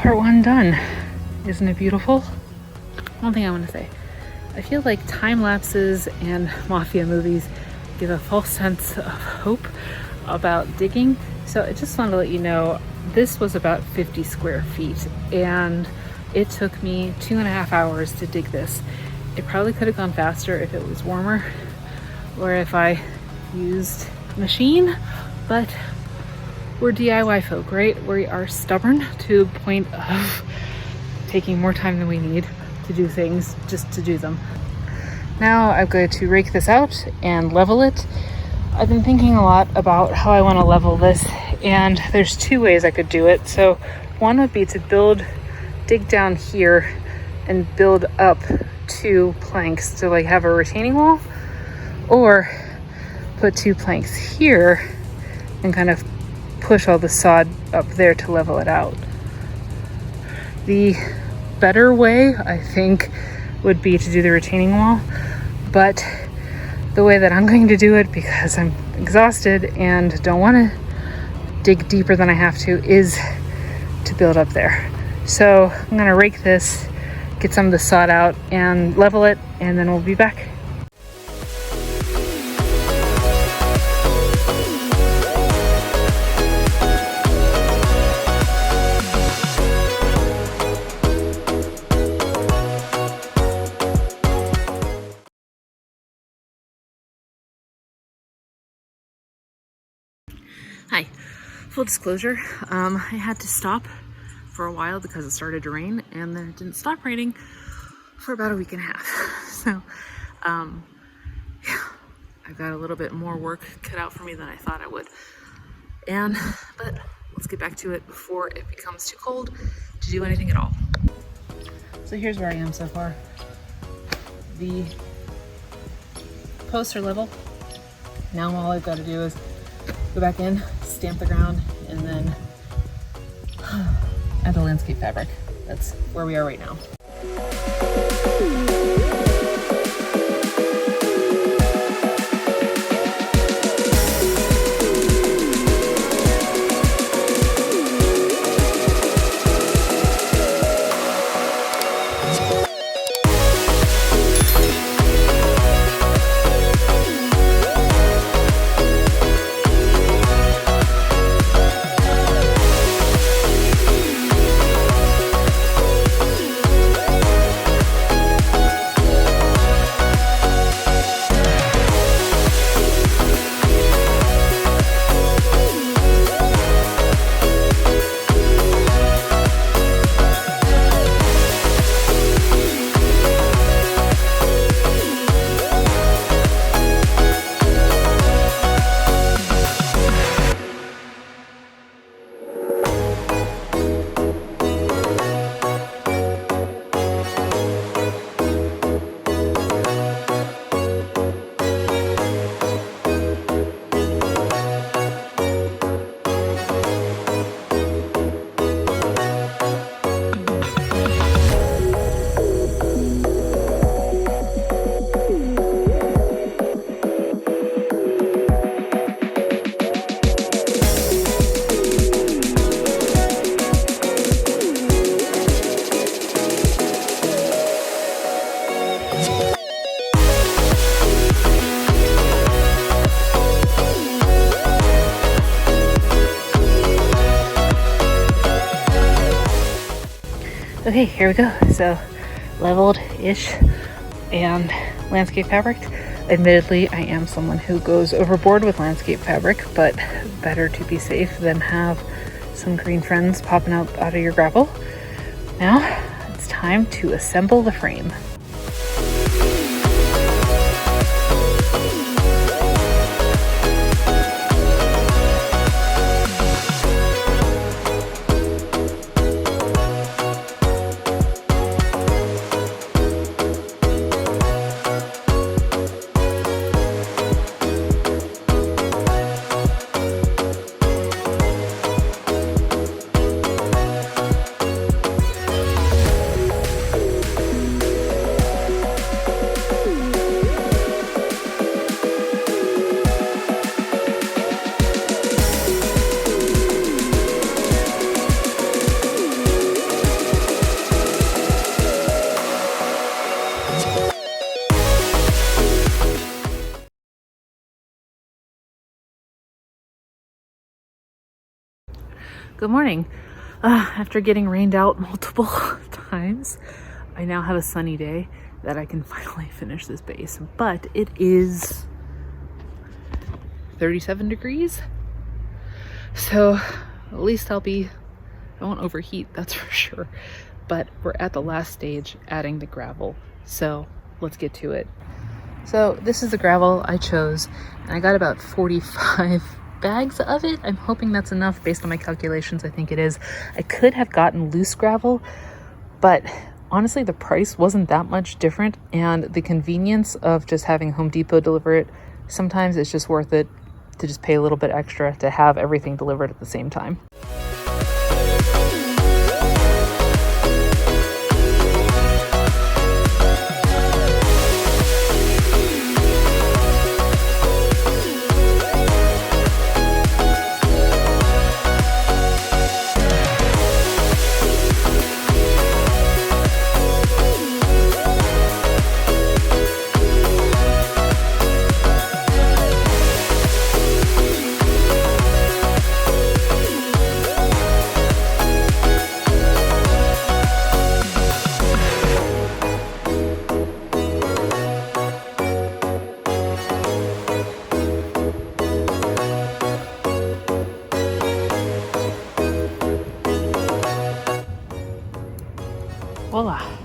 part one done. Isn't it beautiful? One thing I want to say, I feel like time lapses and mafia movies give a false sense of hope about digging. So I just wanted to let you know, this was about 50 square feet and it took me 2.5 hours to dig this. It probably could have gone faster if it was warmer or if I used a machine, but we're DIY folk, right? We are stubborn to the point of taking more time than we need to do things just to do them. Now I'm going to rake this out and level it. I've been thinking a lot about how I want to level this, and there's two ways I could do it. So one would be to dig down here and build up 2 planks to like have a retaining wall, or put 2 planks here and kind of push all the sod up there to level it out. The better way, I think, would be to do the retaining wall, but the way that I'm going to do it, because I'm exhausted and don't want to dig deeper than I have to, is to build up there. So I'm going to rake this, get some of the sod out and level it, and then we'll be back. Hi, full disclosure, I had to stop for a while because it started to rain, and then it didn't stop raining for about a week and a half. So, yeah, I've got a little bit more work cut out for me than I thought I would. But let's get back to it before it becomes too cold to do anything at all. So here's where I am so far. The posts are level. Now all I've got to do is go back in, stamp the ground, and then add the landscape fabric. That's where we are right now. Okay, here we go. So leveled-ish and landscape fabric. Admittedly, I am someone who goes overboard with landscape fabric, but better to be safe than have some green friends popping out of your gravel. Now it's time to assemble the frame. Good morning. After getting rained out multiple times, I now have a sunny day that I can finally finish this base, but it is 37 degrees. So at least I won't overheat, that's for sure. But we're at the last stage, adding the gravel. So let's get to it. So this is the gravel I chose, and I got about 45 bags of it. I'm hoping that's enough based on my calculations. I think it is. I could have gotten loose gravel, but honestly the price wasn't that much different, and the convenience of just having Home Depot deliver it, sometimes it's just worth it to just pay a little bit extra to have everything delivered at the same time. Voila.